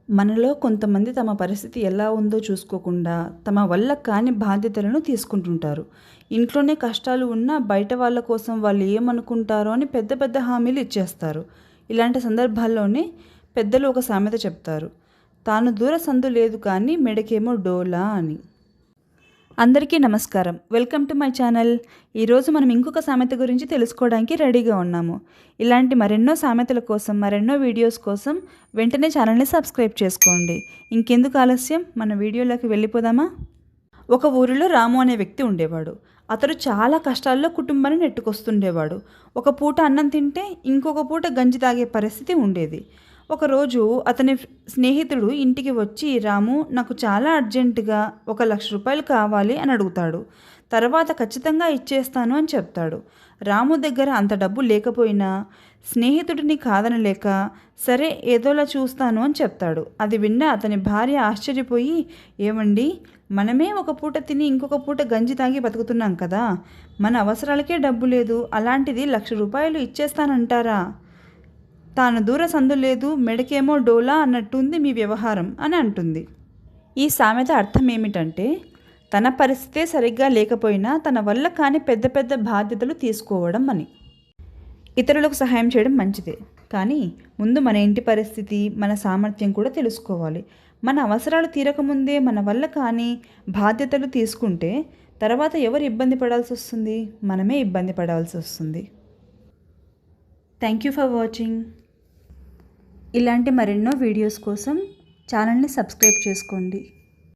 మనలో కొంతమంది తమ పరిస్థితి ఎలా ఉందో చూసుకోకుండా తమ వల్ల కాని బాధ్యతలను తీసుకుంటుంటారు. ఇంట్లోనే కష్టాలు ఉన్నా బయట వాళ్ళ కోసం వాళ్ళు ఏమనుకుంటారో అని పెద్ద పెద్ద హామీలు ఇచ్చేస్తారు. ఇలాంటి సందర్భాల్లోనే పెద్దలు ఒక సామెత చెప్తారు. తాను దూర సందు లేదు కానీ మెడకేమో డోలా అని. అందరికీ నమస్కారం. Welcome to my channel. ఈరోజు మనం ఇంకొక సామెత గురించి తెలుసుకోవడానికి రెడీగా ఉన్నాము. ఇలాంటి మరెన్నో సామెతల కోసం, మరెన్నో వీడియోస్ కోసం వెంటనే ఛానల్ని సబ్స్క్రైబ్ చేసుకోండి. ఇంకెందుకు ఆలస్యం, మన వీడియోలోకి వెళ్ళిపోదామా? ఒక ఊరిలో రాము అనే వ్యక్తి ఉండేవాడు. అతడు చాలా కష్టాల్లో కుటుంబాన్ని నెట్టుకొస్తుండేవాడు. ఒక పూట అన్నం తింటే ఇంకొక పూట గంజి తాగే పరిస్థితి ఉండేది. ఒకరోజు అతని స్నేహితుడు ఇంటికి వచ్చి, రాము, నాకు చాలా అర్జెంటుగా 1,00,000 రూపాయలు కావాలి అని అడుగుతాడు. తర్వాత ఖచ్చితంగా ఇచ్చేస్తాను అని చెప్తాడు. రాము దగ్గర అంత డబ్బు లేకపోయినా స్నేహితుడిని కాదనలేక, సరే ఏదోలా చూస్తాను అని చెప్తాడు. అది విన్న అతని భార్య ఆశ్చర్యపోయి, ఏమండి, మనమే ఒక పూట తిని ఇంకొక పూట గంజి తాగి బతుకుతున్నాం కదా, మన అవసరాలకే డబ్బు లేదు, అలాంటిది 1,00,000 రూపాయలు ఇచ్చేస్తానంటారా? తాను దూర సందు లేదు, మెడకేమో డోలా అన్నట్టుంది మీ వ్యవహారం అని అంటుంది. ఈ సామెత అర్థం ఏమిటంటే, తన పరిస్థితే సరిగ్గా లేకపోయినా తన వల్ల కాని పెద్ద పెద్ద బాధ్యతలు తీసుకోవడం అని. ఇతరులకు సహాయం చేయడం మంచిదే, కానీ ముందు మన ఇంటి పరిస్థితి, మన సామర్థ్యం కూడా తెలుసుకోవాలి. మన అవసరాలు తీరకముందే మన వల్ల కాని బాధ్యతలు తీసుకుంటే తర్వాత ఎవరు ఇబ్బంది పడాల్సి వస్తుంది? మనమే ఇబ్బంది పడాల్సి వస్తుంది. Thank you for watching. ఇలాంటి మరెన్నో వీడియోస్ కోసం ఛానల్ని సబ్స్క్రైబ్ చేసుకోండి.